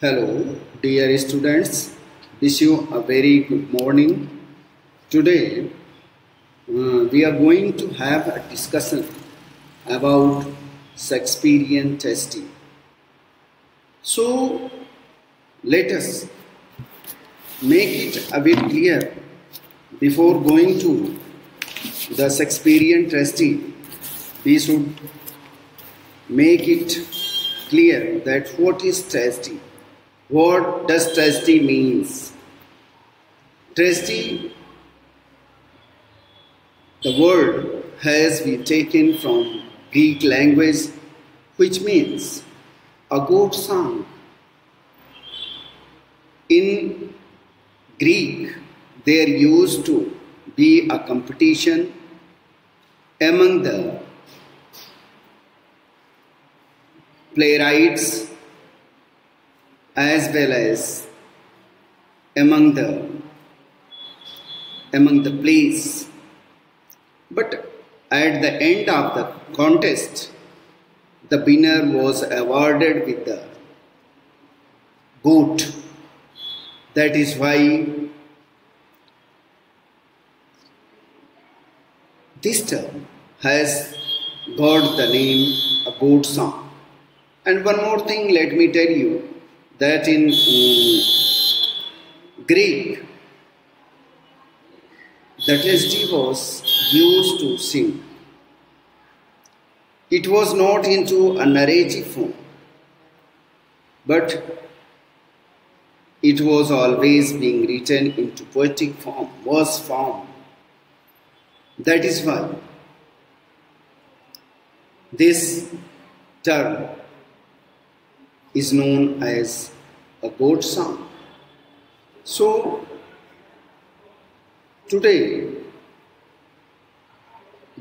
Hello, dear students. Wish you a very good morning. Today, we are going to have a discussion about Shakespearean testing. So, let us make it a bit clear before going to the Shakespearean testing. We should make it clear that what is tragedy. What does tragedy means? Tragedy, the word has been taken from Greek language, which means a good song. In Greek, there used to be a competition among the playwrights as well as among the plays. But at the end of the contest, the winner was awarded with the goat. That is why this term has got the name a goat song. And one more thing, let me tell you that in Greek, the tragedy was used to sing. It was not into a narrative form, but it was always being written into poetic form, verse form. That is why this term is known as a goat song. So, today,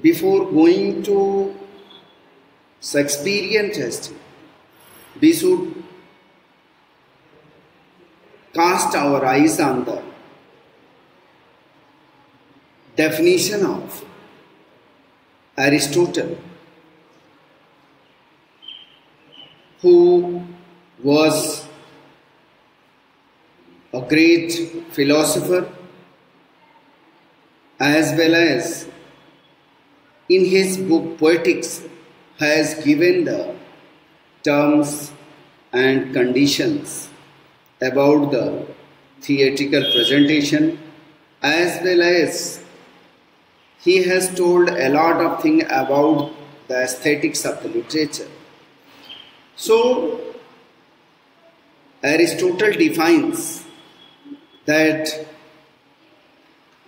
before going to Shakespearean testing, we should cast our eyes on the definition of Aristotle, who was a great philosopher as well as in his book Poetics has given the terms and conditions about the theatrical presentation as well as he has told a lot of things about the aesthetics of the literature. So, Aristotle defines that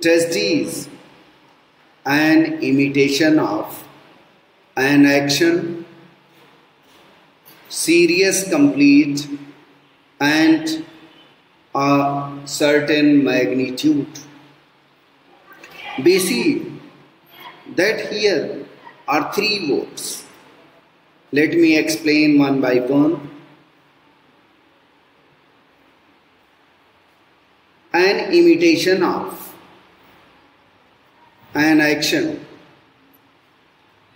tragedy is an imitation of an action, serious, complete, and a certain magnitude. We see that here are three words. Let me explain one by one. An imitation of an action.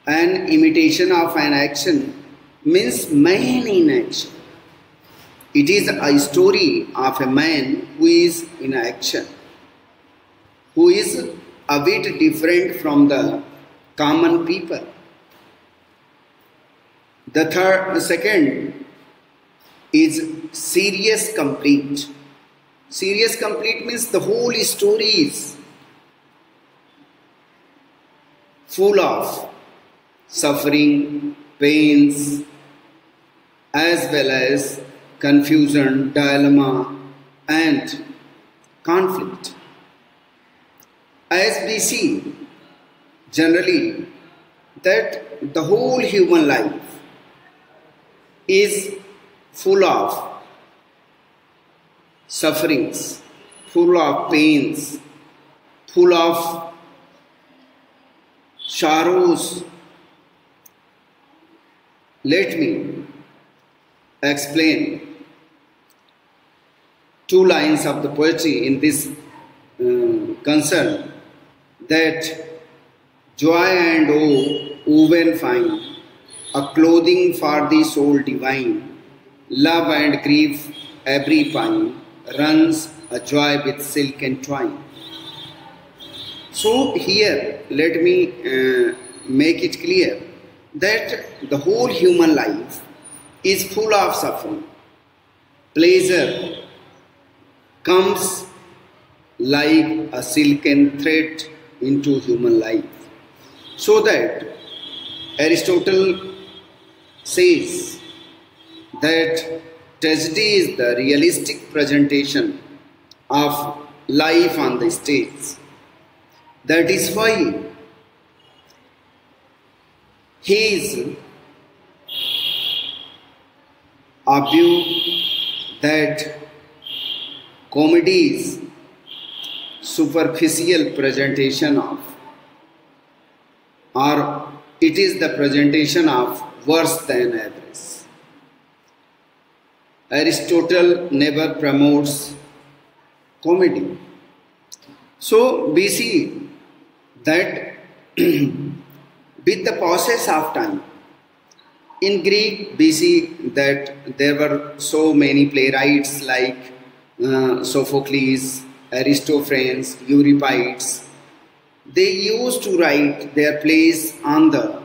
An imitation of an action means man in action. It is a story of a man who is in action, who is a bit different from the common people. The second is serious complete. Serious complete means the whole story is full of suffering, pains, as well as confusion, dilemma, and conflict. As we see generally that the whole human life is full of sufferings, full of pains, full of sorrows. Let me explain two lines of the poetry in this concern, that joy and woe woven fine, a clothing for the soul divine, Love and grief, every pine runs a joy with silk and twine. So here, let me make it clear that the whole human life is full of suffering. Pleasure comes like a silken thread into human life. So that Aristotle says that tragedy is the realistic presentation of life on the stage. That is why his view that comedy is superficial presentation of, or it is the presentation of worse than average. Aristotle never promotes comedy. So we see that with the process of time, in Greek we see that there were so many playwrights like Sophocles, Aristophanes, Euripides. They used to write their plays on the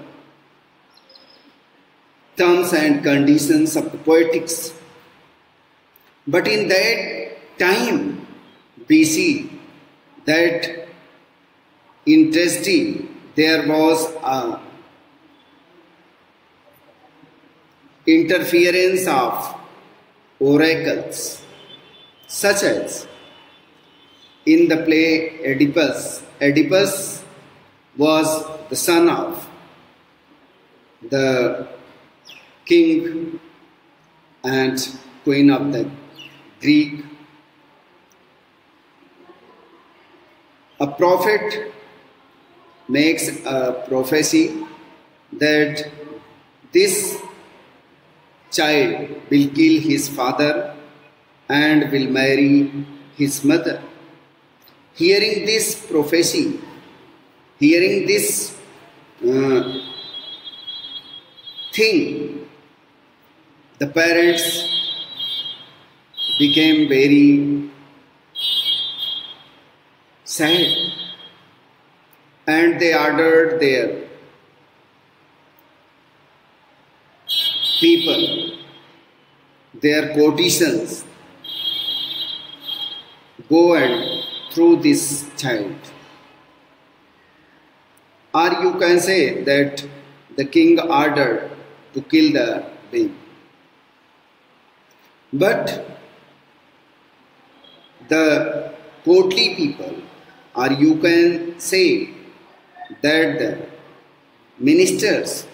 terms and conditions of the poetics. But in that time, we see that in tragedy there was a interference of oracles, such as in the play Oedipus. Oedipus was the son of the king and queen of the Greek. A prophet makes a prophecy that this child will kill his father and will marry his mother. Hearing this prophecy, hearing this thing, the parents became very sad and they ordered their people, their courtesans, go and throw this child. Or you can say that the king ordered to kill the baby. But the courtly people, or you can say that the ministers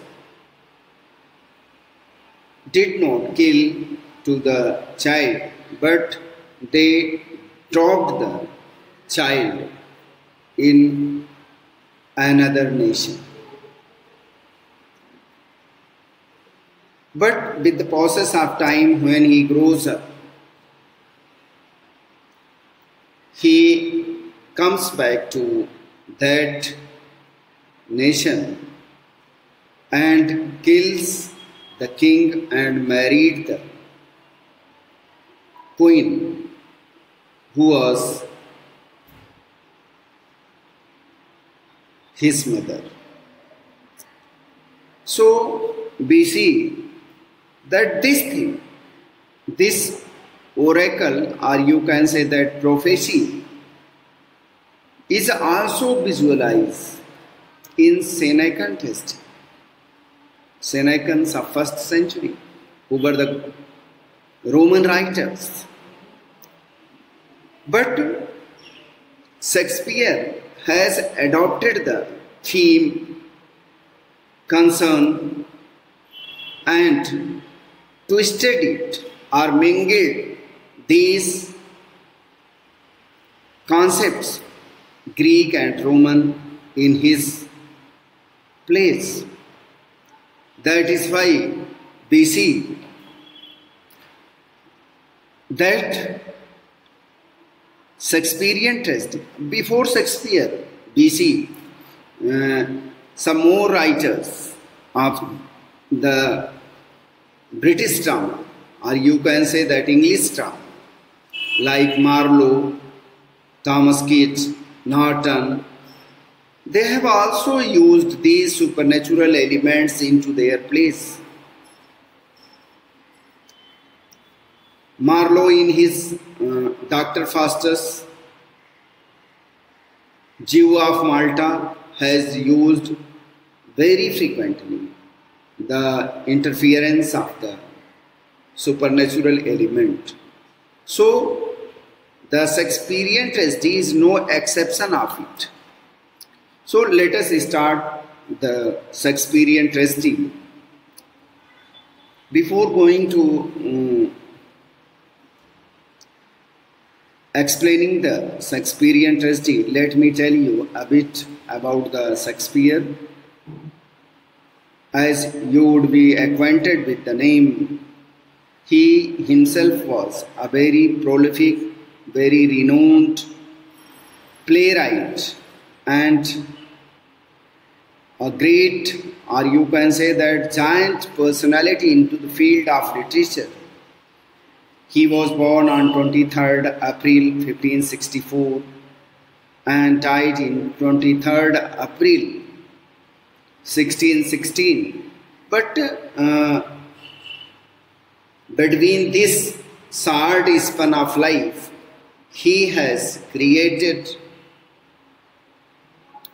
did not kill to the child, but they dropped the child in another nation. But with the process of time, when he grows up, he comes back to that nation and kills the king and married the queen who was his mother. So we see that this thing, this oracle, or you can say that prophecy, is also visualized in Senecan text. Senecans of 1st century, who were the Roman writers. But Shakespeare has adopted the theme, concern, and twisted it or mingled these concepts, Greek and Roman, in his plays. That is why we see that Shakespearean tragedy. Before Shakespeare, we see some more writers of the British drama or you can say that English term, like Marlowe, Thomas Keats, Norton, they have also used these supernatural elements into their place. Marlowe in his Dr. Faustus, Jew of Malta, has used very frequently the interference of the supernatural element. So, the Shakespearean tragedy is no exception of it. So, let us start the Shakespearean tragedy. Before going to explaining the Shakespearean tragedy, let me tell you a bit about the Shakespeare. As you would be acquainted with the name, he himself was a very prolific, very renowned playwright and a great, or you can say that giant personality into the field of literature. He was born on 23rd April 1564 and died in 23rd April 1616. But between this short span of life, he has created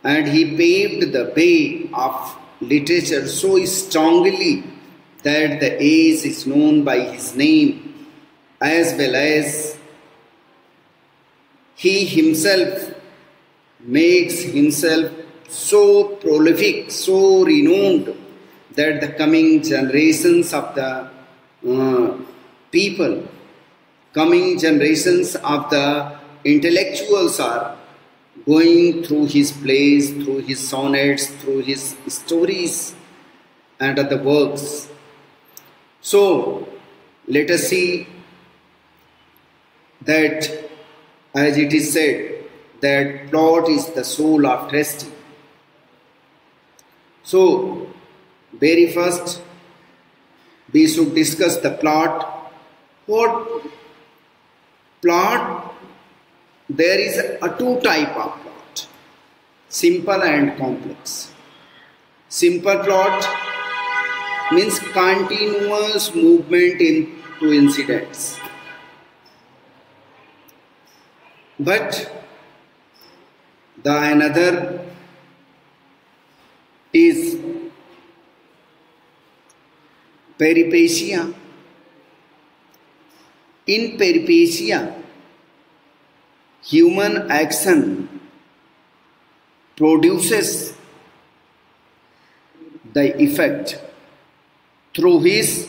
and he paved the way of literature so strongly that the age is known by his name, as well as he himself makes himself so prolific, so renowned, that the coming generations of the people, coming generations of the intellectuals are going through his plays, through his sonnets, through his stories and other works. So, let us see that, as it is said, that plot is the soul of tragedy. So, very first, we should discuss the plot. What plot? There is two type of plot, simple and complex. Simple plot means continuous movement into incidents. But the another is peripecia. In peripecia, human action produces the effect through which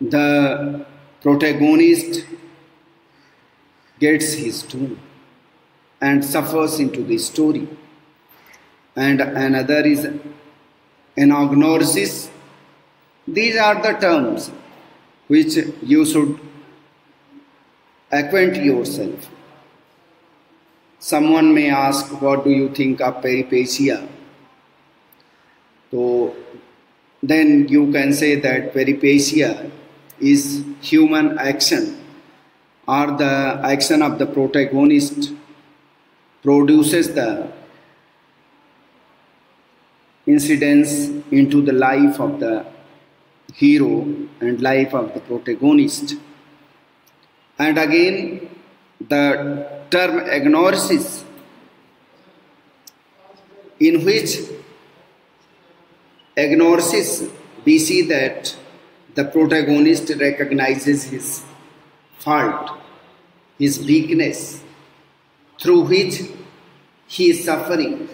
the protagonist gets his doom and suffers into the story. And another is anagnosis. These are the terms which you should acquaint yourself. Someone may ask, what do you think of peripecia? So then you can say that peripecia is human action, or the action of the protagonist produces the incidents into the life of the hero and life of the protagonist. And again, the term agnosis, in which agnosis we see that the protagonist recognizes his fault, his weakness, through which he is suffering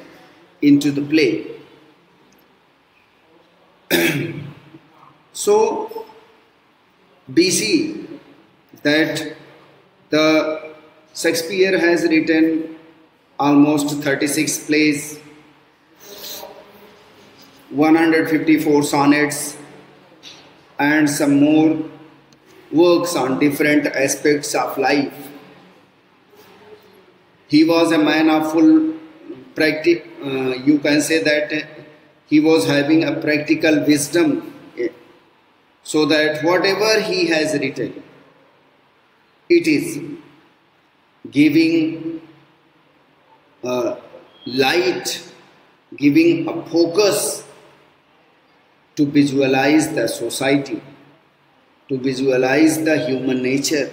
into the play. So, we see that the Shakespeare has written almost 36 plays, 154 sonnets, and some more works on different aspects of life. He was a man of full practice. You can say that he was having a practical wisdom, so that whatever he has written, it is giving a light, giving a focus to visualize the society, to visualize the human nature.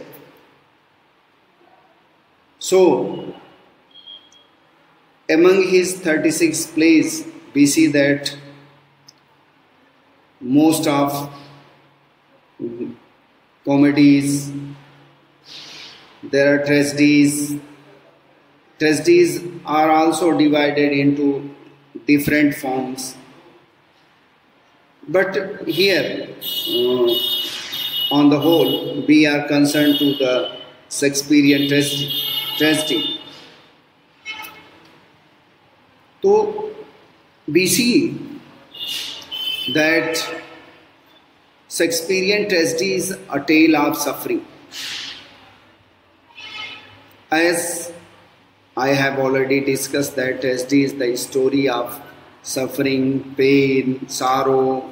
So, among his 36 plays, we see that most of comedies, there are tragedies. Tragedies are also divided into different forms. But here, on the whole, we are concerned to the Shakespearean tragedy. So, we see that Shakespearean tragedy is a tale of suffering. As I have already discussed, that tragedy is the story of suffering, pain, sorrow,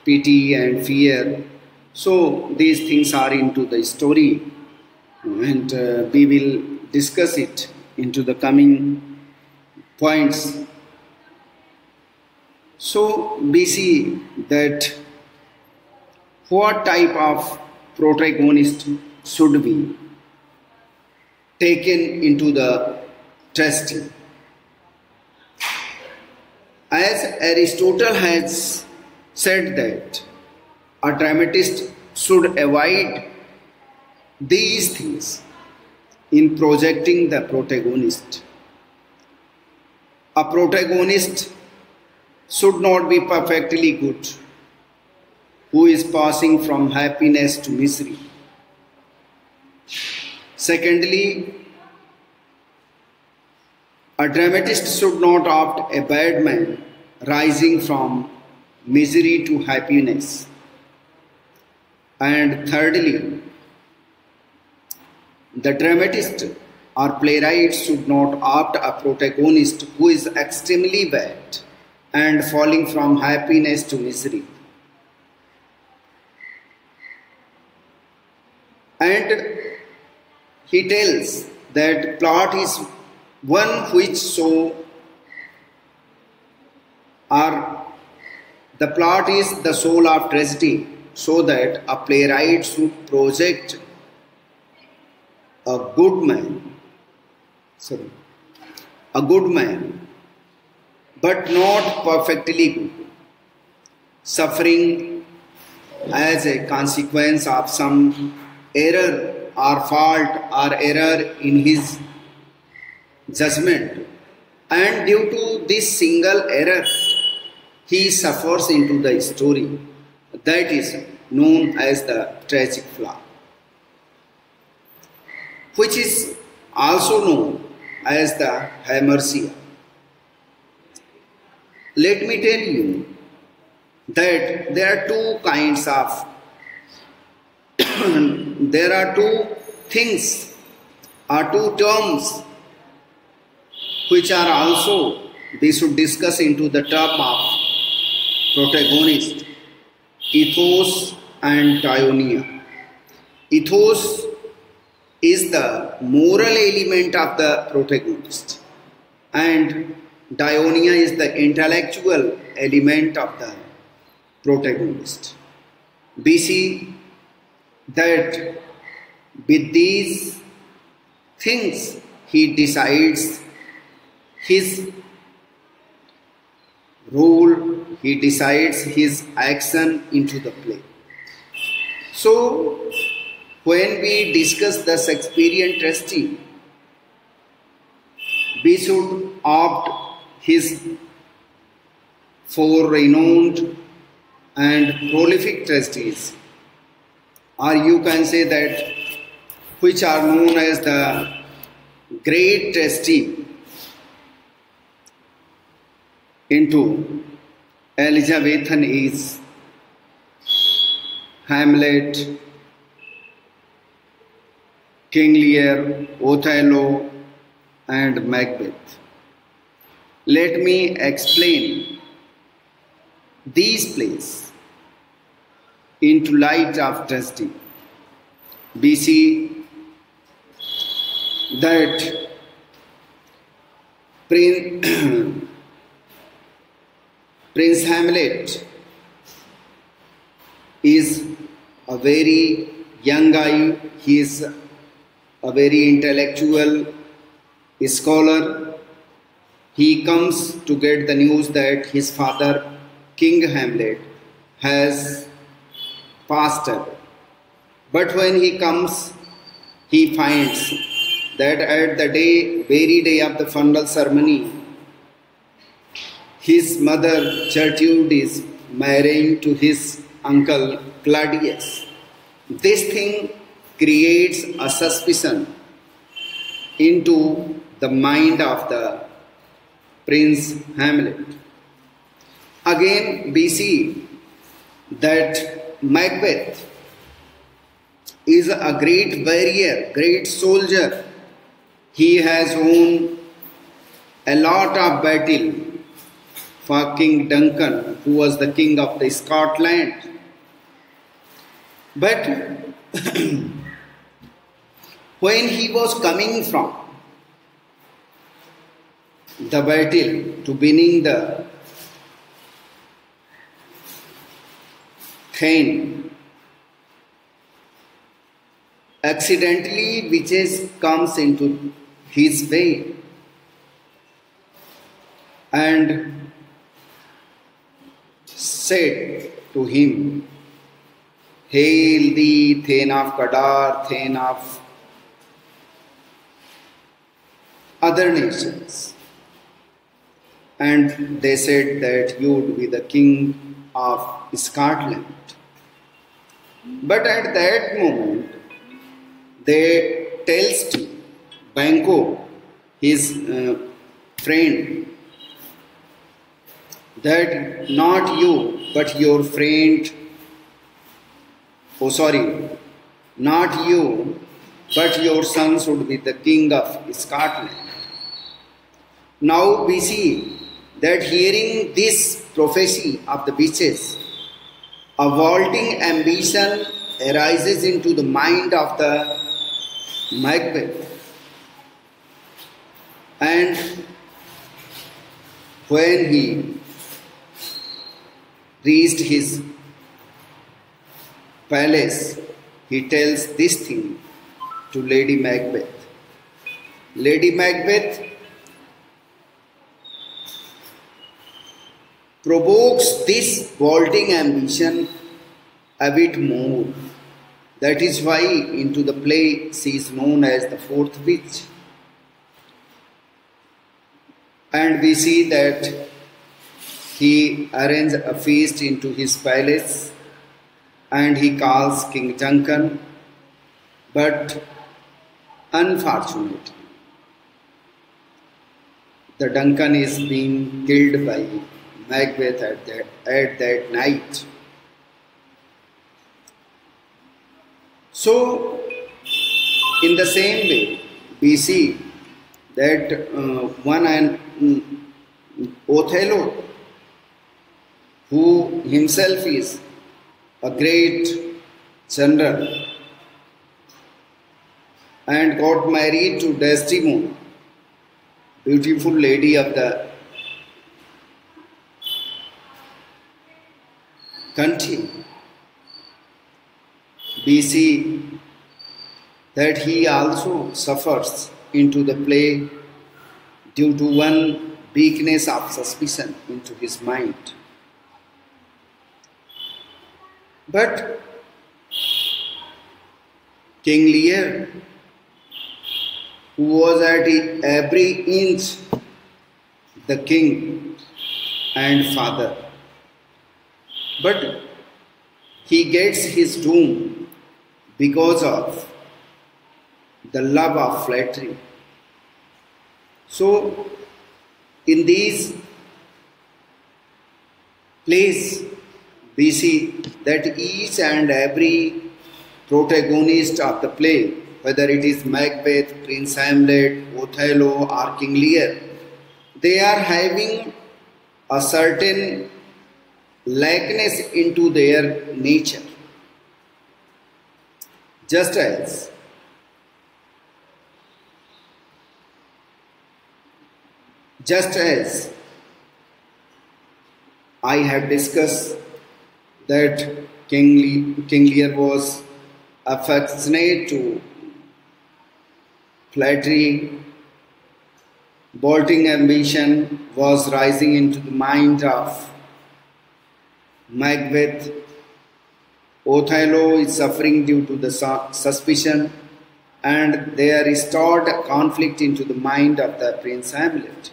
pity and fear. So these things are into the story, and we will discuss it into the coming points. So we see that what type of protagonist should be taken into the tragedy. As Aristotle has said that a dramatist should avoid these things in projecting the protagonist. A protagonist should not be perfectly good, who is passing from happiness to misery. Secondly, a dramatist should not opt a bad man rising from misery to happiness. And thirdly, the dramatist or playwright should not opt a protagonist who is extremely bad and falling from happiness to misery. And he tells that plot is one which the plot is the soul of tragedy, so that a playwright should project a good man, but not perfectly good, suffering as a consequence of some error or fault or error in his judgment, and due to this single error he suffers into the story. That is known as the tragic flaw, which is also known as the hamartia. Let me tell you that there are two kinds of there are two things or two terms which are also we should discuss into the term of protagonist: ethos and dione. Ethos is the moral element of the protagonist, and dione is the intellectual element of the protagonist. We see that with these things he decides his role, he decides his action into the play. So when we discuss the Shakespearean tragedy, we should opt his four renowned and prolific tragedies, or you can say that which are known as the great tragedy, into Elizabethan age: Hamlet, King Lear, Othello, and Macbeth. Let me explain these plays into light of tragedy. We see that Prince Hamlet is a very young guy. He is a very intellectual scholar. He comes to get the news that his father, King Hamlet, has passed away. But when he comes, he finds that at the very day of the funeral ceremony, his mother Gertrude is marrying to his uncle Claudius. This thing creates a suspicion into the mind of the Prince Hamlet. Again, we see that Macbeth is a great warrior, great soldier. He has won a lot of battle for King Duncan, who was the king of the Scotland. But when he was coming from the battle to winning the Thane, accidentally witches comes into his way and said to him, "Hail thee, Thane of Kadar, Thane of other nations." And they said that you would be the king of Scotland. But at that moment, they tells to Banquo, his friend, that not you, but your friend, not you, but your son should be the king of Scotland. Now we see that hearing this prophecy of the witches, a vaulting ambition arises into the mind of the Macbeth. And when he reached his palace, he tells this thing to Lady Macbeth. Lady Macbeth provokes this vaulting ambition a bit more. That is why into the play she is known as the fourth witch. And we see that he arranges a feast into his palace and he calls King Duncan, but unfortunately the Duncan is being killed by Macbeth at that night. So, in the same way, we see that Othello, who himself is a great general and got married to Desdemona, beautiful lady of the country. We see that he also suffers into the play due to one weakness of suspicion into his mind. But King Lear, who was at every inch the king and father, but he gets his doom because of the love of flattery. So, in these plays, we see that each and every protagonist of the play, whether it is Macbeth, Prince Hamlet, Othello, or King Lear, they are having a certain likeness into their nature. Just as I have discussed that King Lear was affectionate to flattery, vaulting ambition was rising into the mind of Macbeth. Othello is suffering due to the suspicion, and there is stored a conflict into the mind of the Prince Hamlet.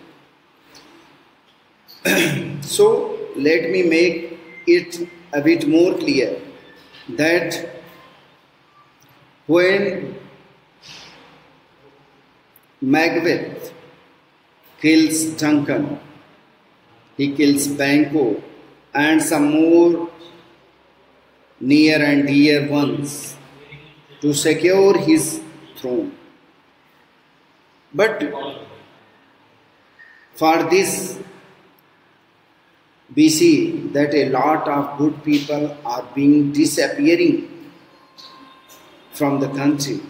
So let me make it a bit more clear that when Macbeth kills Duncan, he kills Banquo and some more near and dear ones to secure his throne. But for this, we see that a lot of good people are being disappearing from the country.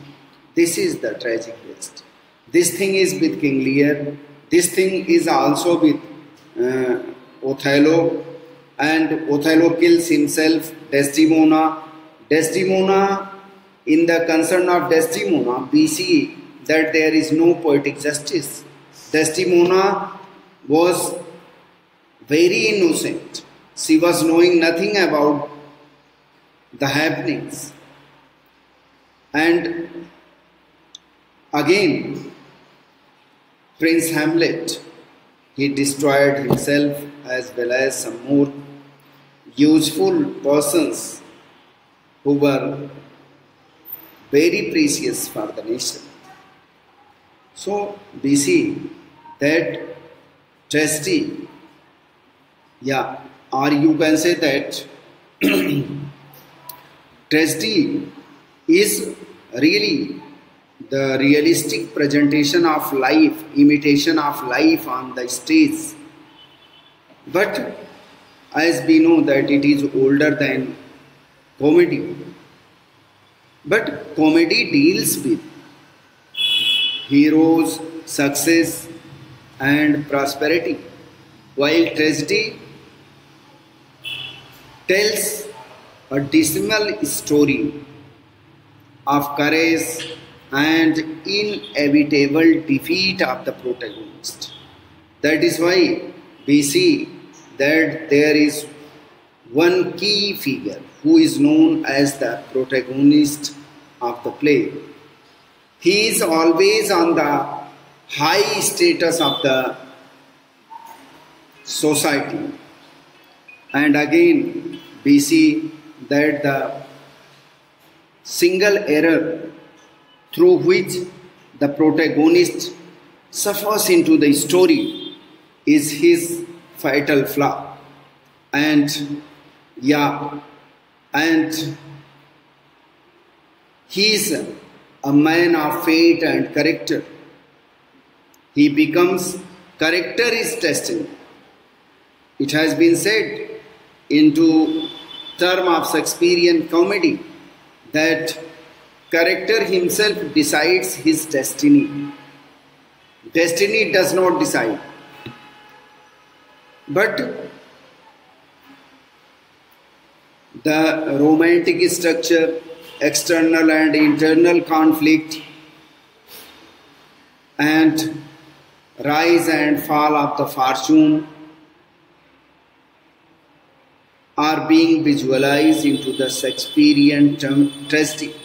This is the tragic list. This thing is with King Lear. This thing is also with Othello. And Othello kills himself, Desdemona. Desdemona, in the concern of Desdemona, we see that there is no poetic justice. Desdemona was very innocent. She was knowing nothing about the happenings. And again, Prince Hamlet, he destroyed himself as well as some more useful persons who were very precious for the nation. So we see that tragedy, or you can say that tragedy is really the realistic presentation of life, imitation of life on the stage. But as we know that it is older than comedy. But comedy deals with heroes, success and prosperity, while tragedy tells a dismal story of courage and inevitable defeat of the protagonist. That is why we see that there is one key figure who is known as the protagonist of the play. He is always on the high status of the society. And again, we see that the single error through which the protagonist suffers into the story is his fatal flaw. And he is a man of fate and character. He becomes character is destiny. It has been said into term of Shakespearean comedy that character himself decides his destiny. Destiny does not decide. But the romantic structure, external and internal conflict, and rise and fall of the fortune are being visualized into the Shakespearean tragedy.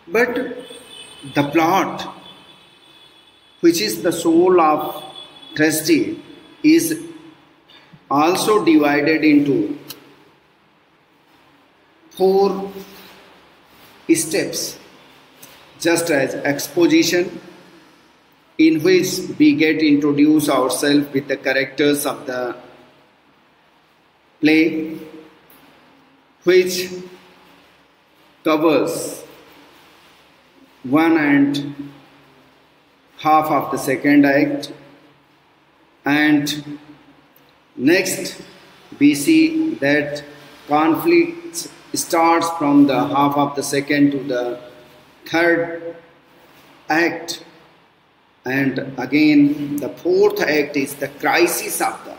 But the plot, which is the soul of tragedy, is also divided into 4 steps, just as exposition, in which we get introduced ourselves with the characters of the play, which covers 1.5 of the second act, and Next, we see that conflict starts from the half of the second to the third act, and again the fourth act is the crisis of the,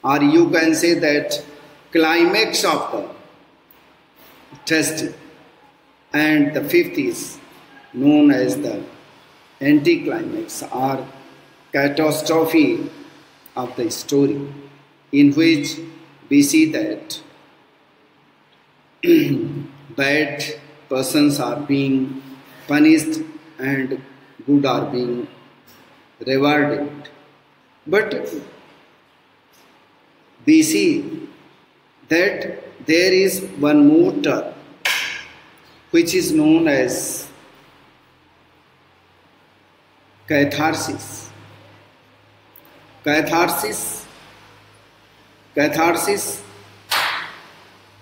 or you can say that climax of the test, and the fifth is known as the anticlimax or catastrophe of the story, in which we see that bad persons are being punished and good are being rewarded. But we see that there is one more term which is known as catharsis. Catharsis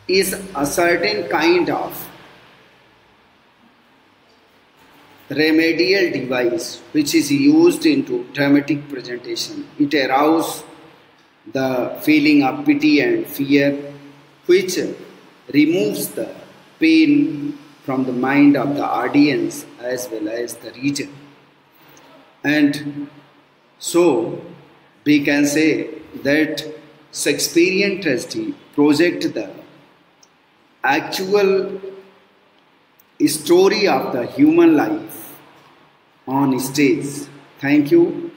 is a certain kind of remedial device which is used into dramatic presentation. It arouses the feeling of pity and fear, which removes the pain from the mind of the audience as well as the reader. And so we can say that Shakespearean tragedy projects the actual story of the human life on stage. Thank you.